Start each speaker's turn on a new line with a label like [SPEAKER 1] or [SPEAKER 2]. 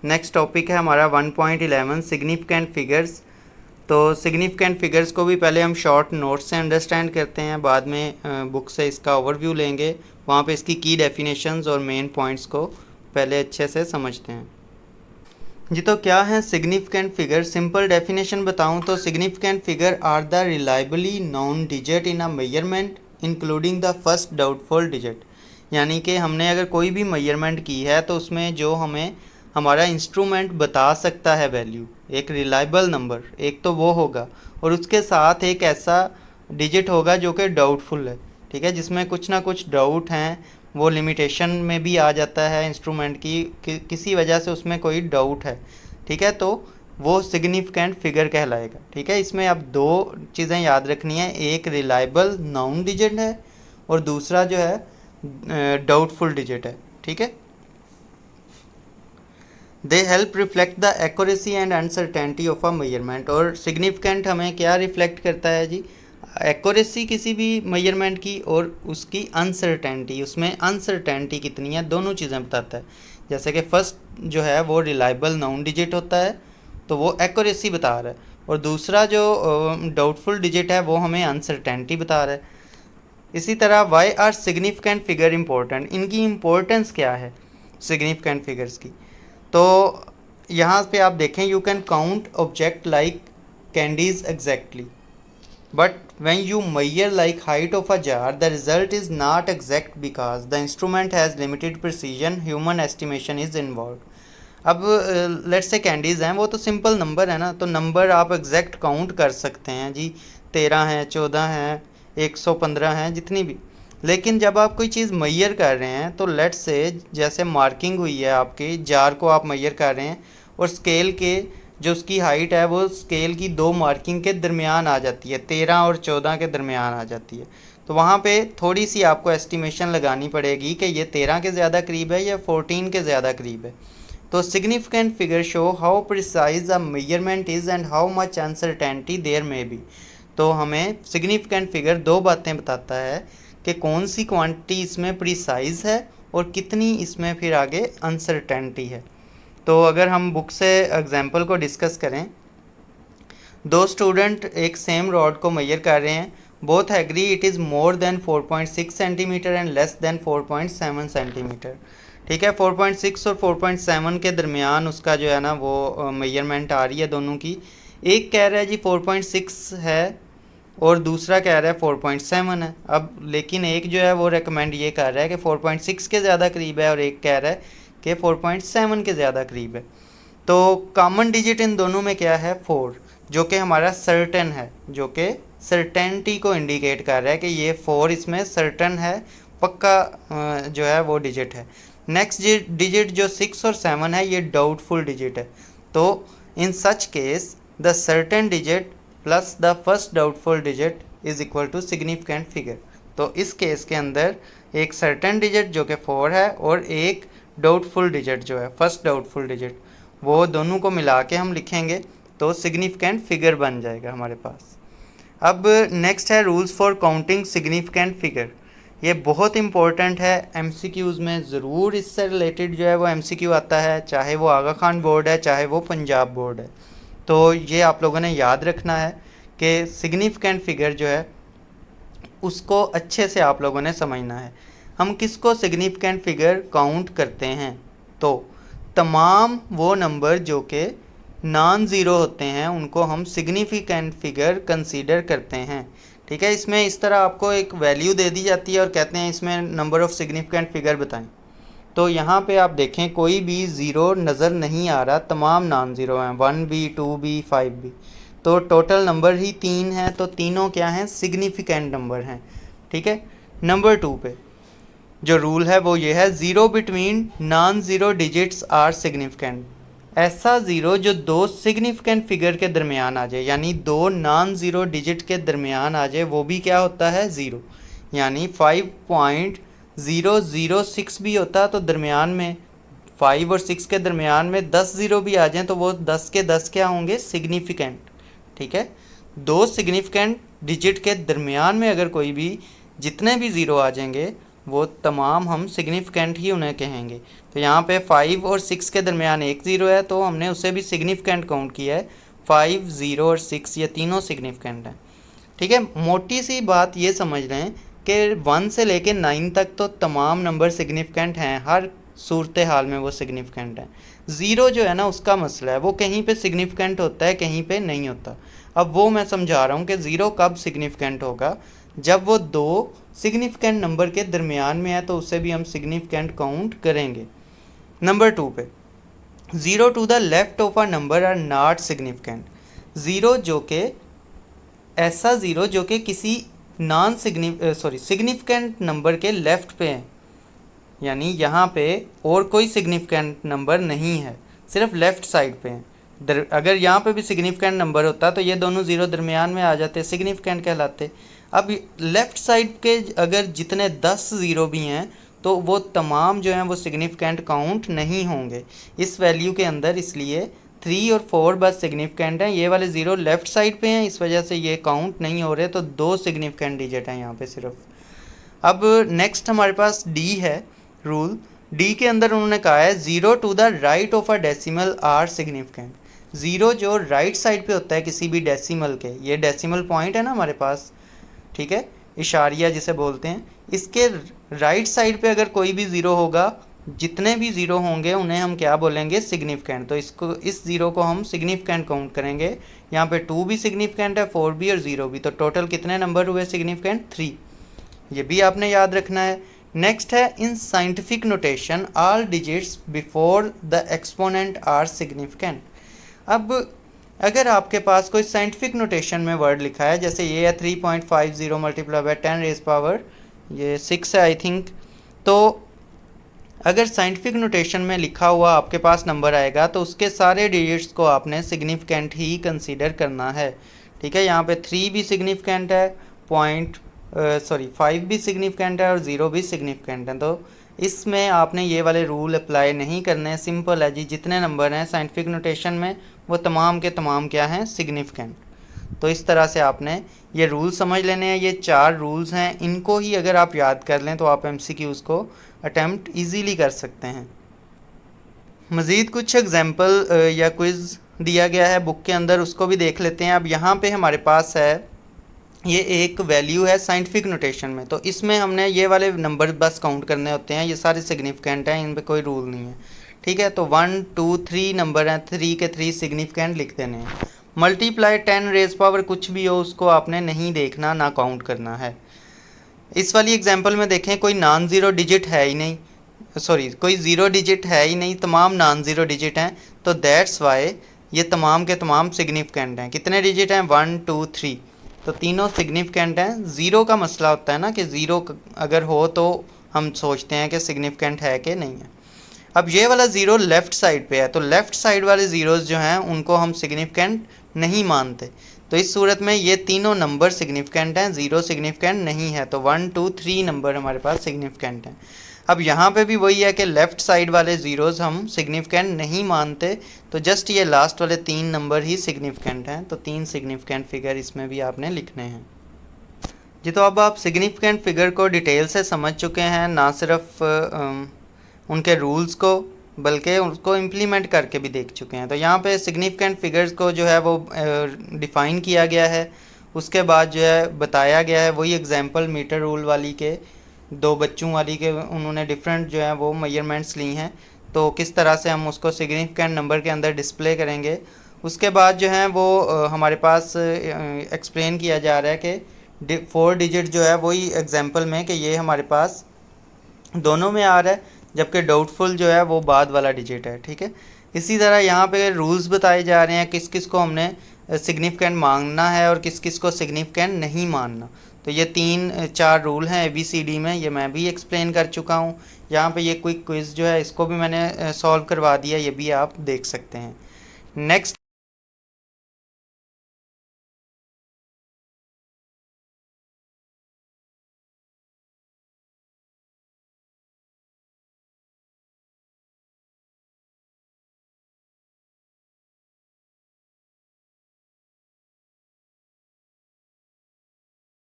[SPEAKER 1] Next topic है हमारा 1.11 significant figures. तो सिग्निफिकेंट फिगर्स को भी पहले हम शॉर्ट नोट्स से अंडरस्टैंड करते हैं, बाद में बुक से इसका ओवरव्यू लेंगे, वहाँ पे इसकी की डेफिनेशंस और मेन पॉइंट्स को पहले अच्छे से समझते हैं जी। तो क्या है सिग्निफिकेंट फिगर? सिंपल डेफिनेशन बताऊं तो significant figure are the reliably known digit in a measurement including the first doubtful digit. यानी कि हमने अगर कोई भी मेजरमेंट की है तो उसमें जो हमें हमारा इंस्ट्रूमेंट बता सकता है वैल्यू, एक रिलायबल नंबर एक तो वो होगा, और उसके साथ एक ऐसा डिजिट होगा जो कि डाउटफुल है, ठीक है, जिसमें कुछ ना कुछ डाउट हैं, वो लिमिटेशन में भी आ जाता है इंस्ट्रूमेंट की किसी वजह से उसमें कोई डाउट है, ठीक है, तो वो सिग्निफिकेंट फिगर कहलाएगा। ठीक है, इसमें अब दो चीज़ें याद रखनी है, एक रिलायबल नाउन डिजिट है और दूसरा जो है डाउटफुल डिजिट है। ठीक है, they help reflect the accuracy and uncertainty of a measurement. और सिग्निफिकेंट हमें क्या रिफ्लेक्ट करता है जी? एक्यूरेसी किसी भी मेजरमेंट की और उसकी अनसर्टेनिटी, उसमें अनसर्टेनिटी कितनी है, दोनों चीज़ें बताता है। जैसे कि फर्स्ट जो है वो रिलायबल नाउन डिजिट होता है तो वो एक्यूरेसी बता रहा है, और दूसरा जो डाउटफुल डिजिट है वो हमें अनसर्टेनिटी बता रहा है। इसी तरह why are significant figure important, इनकी इम्पोर्टेंस क्या है सिग्निफिकेंट फिगर्स की? तो यहाँ पे आप देखें, you can count object like candies exactly, but when you measure like height of a jar, the result is not exact because the instrument has limited precision, human estimation is involved. अब let's say candies हैं, वो तो simple number है ना, तो number आप exact count कर सकते हैं जी, 13 हैं, 14 हैं, 115 हैं, जितनी भी। लेकिन जब आप कोई चीज़ मैयर कर रहे हैं तो लेट्स से जैसे मार्किंग हुई है, आपकी जार को आप मैयर कर रहे हैं और स्केल के जो उसकी हाइट है वो स्केल की दो मार्किंग के दरमियान आ जाती है, 13 और 14 के दरमियान आ जाती है, तो वहाँ पे थोड़ी सी आपको एस्टिमेशन लगानी पड़ेगी कि ये 13 के ज़्यादा करीब है या 14 के ज़्यादा करीब है। तो significant figure show how precise a measurement is and how much uncertainty there may be. तो हमें सिग्निफिकेंट फिगर दो बातें बताता है कि कौन सी क्वांटिटी इसमें प्रिसाइज है और कितनी इसमें फिर आगे अनसर्टेनिटी है। तो अगर हम बुक से एग्जांपल को डिस्कस करें, दो स्टूडेंट एक सेम रॉड को मेजर कर रहे हैं, both agree it is more than 4.6 centimetre and less than 4.7 centimetre. ठीक है, 4.6 और 4.7 के दरमियान उसका जो है ना वो मेजरमेंट आ रही है दोनों की। एक कह रहा है जी 4.6 है और दूसरा कह रहा है 4.7 है। अब लेकिन एक जो है वो रेकमेंड ये कर रहा है कि 4.6 के ज़्यादा करीब है और एक कह रहा है कि 4.7 के ज़्यादा करीब है। तो कॉमन डिजिट इन दोनों में क्या है? 4, जो कि हमारा सर्टेन है, जो कि सर्टेनिटी को इंडिकेट कर रहा है कि ये 4 इसमें सर्टेन है, पक्का जो है वो डिजिट है। नेक्स्ट डिजिट जो 6 और 7 है ये डाउटफुल डिजिट है। तो in such case the certain digit plus the first doubtful digit is equal to significant figure. तो इस केस के अंदर एक सर्टेन डिजिट जो कि 4 है और एक डाउटफुल डिजिट जो है फर्स्ट डाउटफुल डिजिट, वो दोनों को मिला के हम लिखेंगे तो सिग्निफिकेंट फिगर बन जाएगा हमारे पास। अब नेक्स्ट है rules for counting significant figure. ये बहुत इंपॉर्टेंट है, एमसीक्यूज़ में ज़रूर इससे रिलेटेड जो है वो एमसीक्यू आता है, चाहे वो आगा खान बोर्ड है चाहे वो पंजाब बोर्ड है। तो ये आप लोगों ने याद रखना है कि सिग्निफिकेंट फिगर जो है उसको अच्छे से आप लोगों ने समझना है। हम किसको सिग्निफिकेंट फिगर काउंट करते हैं? तो तमाम वो नंबर जो कि नॉन ज़ीरो होते हैं उनको हम सिग्निफिकेंट फिगर कंसीडर करते हैं। ठीक है, इसमें इस तरह आपको एक वैल्यू दे दी जाती है और कहते हैं इसमें नंबर ऑफ़ सिग्निफिकेंट फिगर बताएं। तो यहाँ पे आप देखें कोई भी ज़ीरो नज़र नहीं आ रहा, तमाम नॉन ज़ीरो हैं, 1 भी 2 भी 5 भी, तो टोटल नंबर ही 3 हैं, तो तीनों क्या हैं? सिग्निफिकेंट नंबर हैं। ठीक है, नंबर 2 पे जो रूल है वो ये है, zero between non zero digits are significant. ऐसा ज़ीरो जो दो सिग्निफिकेंट फिगर के दरमियान आ जाए, यानी दो नॉन ज़ीरो डिजिट के दरमियान आ जाए, वो भी क्या होता है? ज़ीरो। यानी 5.006 भी होता तो दरमियान में 5 और 6 के दरमियान में 10 ज़ीरो भी आ जाएं तो वो 10 के 10 क्या होंगे? सिग्निफिकेंट। ठीक है, दो सिग्निफिकेंट डिजिट के दरमियान में अगर कोई भी जितने भी ज़ीरो आ जाएंगे वो तमाम हम सिग्निफिकेंट ही उन्हें कहेंगे। तो यहाँ पे 5 और 6 के दरमियान एक ज़ीरो है तो हमने उसे भी सिग्निफिकेंट काउंट किया है। 5, 0 और 6 ये तीनों सिग्निफिकेंट हैं। ठीक है, मोटी सी बात ये समझ रहे हैं कि 1 से लेके 9 तक तो तमाम नंबर सिग्निफिकेंट हैं, हर सूरत हाल में वो सिग्निफिकेंट हैं। ज़ीरो जो है ना उसका मसला है, वो कहीं पे सिग्निफिकेंट होता है कहीं पे नहीं होता। अब वो मैं समझा रहा हूँ कि ज़ीरो कब सिग्निफिकेंट होगा, जब वो दो सिग्निफिकेंट नंबर के दरमियान में है तो उसे भी हम सिग्निफिकेंट काउंट करेंगे। नंबर 2 पे, zero to the left of a number are not significant. Zero जो कि ऐसा ज़ीरो जो कि किसी सिग्निफिकेंट नंबर के लेफ़्ट पे है, यानी यहाँ पे और कोई सिग्निफिकेंट नंबर नहीं है, सिर्फ लेफ़्ट साइड पे है। अगर यहाँ पे भी सिग्निफिकेंट नंबर होता तो ये दोनों ज़ीरो दरमियान में आ जाते, सिग्निफिकेंट कहलाते। अब लेफ़्ट साइड के अगर जितने 10 ज़ीरो भी हैं तो वो तमाम जो हैं वो सिग्निफिकेंट काउंट नहीं होंगे इस वैल्यू के अंदर, इसलिए 3 और 4 बस सिग्निफिकेंट हैं। ये वाले ज़ीरो लेफ़्ट साइड पे हैं, इस वजह से ये काउंट नहीं हो रहे, तो 2 सिग्निफिकेंट डिजिट हैं यहाँ पे सिर्फ। अब नेक्स्ट हमारे पास डी है रूल। डी के अंदर उन्होंने कहा है zero to the right of a decimal are significant. Zero जो राइट साइड पे होता है किसी भी डेसिमल के, ये डेसिमल पॉइंट है ना हमारे पास, ठीक है, इशारिया जिसे बोलते हैं, इसके राइट साइड पे अगर कोई भी ज़ीरो होगा, जितने भी ज़ीरो होंगे उन्हें हम क्या बोलेंगे, सिग्निफिकेंट। तो इसको, इस ज़ीरो को हम सिग्निफिकेंट काउंट करेंगे। यहाँ पे 2 भी सिग्निफिकेंट है, 4 भी और 0 भी, तो टोटल कितने नंबर हुए सिग्निफिकेंट, 3। ये भी आपने याद रखना है। नेक्स्ट है in scientific notation all digits before the exponent are significant. अब अगर आपके पास कोई साइंटिफिक नोटेशन में वर्ड लिखा है, जैसे ये है 3.50 मल्टीप्लाई बाय 10 रेज पावर ये 6 है आई थिंक, तो अगर साइंटिफिक नोटेशन में लिखा हुआ आपके पास नंबर आएगा तो उसके सारे डिजिट्स को आपने सिग्निफिकेंट ही कंसीडर करना है। ठीक है, यहाँ पे 3 भी सिग्निफिकेंट है, 5 भी सिग्निफिकेंट है और 0 भी सिग्निफिकेंट है। तो इसमें आपने ये वाले रूल अप्लाई नहीं करने, सिंपल है जी, जितने नंबर हैं साइंटिफिक नोटेशन में वो तमाम के तमाम क्या हैं, सिग्निफिकेंट। तो इस तरह से आपने ये रूल समझ लेने हैं। ये 4 रूल्स हैं, इनको ही अगर आप याद कर लें तो आप MCQs को अटैम्प्ट ईजीली कर सकते हैं। मज़ीद कुछ एग्जाम्पल या क्विज़ दिया गया है बुक के अंदर, उसको भी देख लेते हैं। अब यहाँ पे हमारे पास है, ये एक वैल्यू है साइंटिफिक नोटेशन में, तो इसमें हमने ये वाले नंबर बस काउंट करने होते हैं, ये सारे सिग्निफिकेंट हैं, इन पे कोई रूल नहीं है। ठीक है, तो 1, 2, 3 नंबर हैं, 3 के 3 सिग्निफिकेंट लिख देने हैं। मल्टीप्लाई 10 रेज पावर कुछ भी हो उसको आपने नहीं देखना, ना काउंट करना है। इस वाली एग्जांपल में देखें कोई नॉन ज़ीरो डिजिट है ही नहीं, कोई ज़ीरो डिजिट है ही नहीं, तमाम नॉन ज़ीरो डिजिट हैं, तो दैट्स वाई ये तमाम के तमाम सिग्निफिकेंट हैं। कितने डिजिट हैं, 1, 2, 3, तो तीनों सिग्निफिकेंट हैं। ज़ीरो का मसला होता है ना कि ज़ीरो अगर हो तो हम सोचते हैं कि सिग्निफिकेंट है कि नहीं है। अब ये वाला ज़ीरो लेफ़्ट साइड पे है, तो लेफ़्ट साइड वाले ज़ीरोज़ जो हैं उनको हम सिग्निफिकेंट नहीं मानते। तो इस सूरत में ये तीनों नंबर सिग्निफिकेंट हैं, ज़ीरो सिग्निफिकेंट नहीं है, तो 1, 2, 3 नंबर हमारे पास सिग्निफिकेंट हैं। अब यहाँ पे भी वही है कि लेफ़्ट साइड वाले ज़ीरोज़ हम सिग्निफिकेंट नहीं मानते, तो जस्ट ये लास्ट वाले 3 नंबर ही सिग्निफिकेंट हैं। तो 3 सिग्निफिकेंट फिगर इसमें भी आपने लिखने हैं जी। तो अब आप सिग्निफिकेंट फिगर को डिटेल से समझ चुके हैं, ना सिर्फ उनके रूल्स को बल्कि उसको इम्प्लीमेंट करके भी देख चुके हैं। तो यहाँ पे सिग्निफिकेंट फिगर्स को जो है वो डिफ़ाइन किया गया है, उसके बाद जो है बताया गया है वही एग्जांपल मीटर रूल वाली के, 2 बच्चों वाली के, उन्होंने डिफरेंट जो है वो मेजरमेंट्स ली हैं, तो किस तरह से हम उसको सिग्निफिकेंट नंबर के अंदर डिस्प्ले करेंगे। उसके बाद जो है वो हमारे पास एक्सप्लेन किया जा रहा है कि 4 डिजिट जो है वही एग्जांपल में कि ये हमारे पास दोनों में आ रहा है, जबकि डाउटफुल जो है वो बाद वाला डिजिट है। ठीक है, इसी तरह यहाँ पे रूल्स बताए जा रहे हैं किस किस को हमने सिग्निफिकेंट मानना है और किस किस को सिग्निफिकेंट नहीं मानना। तो ये 3-4 रूल हैं ABCD में, ये मैं भी एक्सप्लेन कर चुका हूँ। यहाँ पे ये क्विक क्विज़ जो है इसको भी मैंने सॉल्व करवा दिया, ये भी आप देख सकते हैं। नेक्स्ट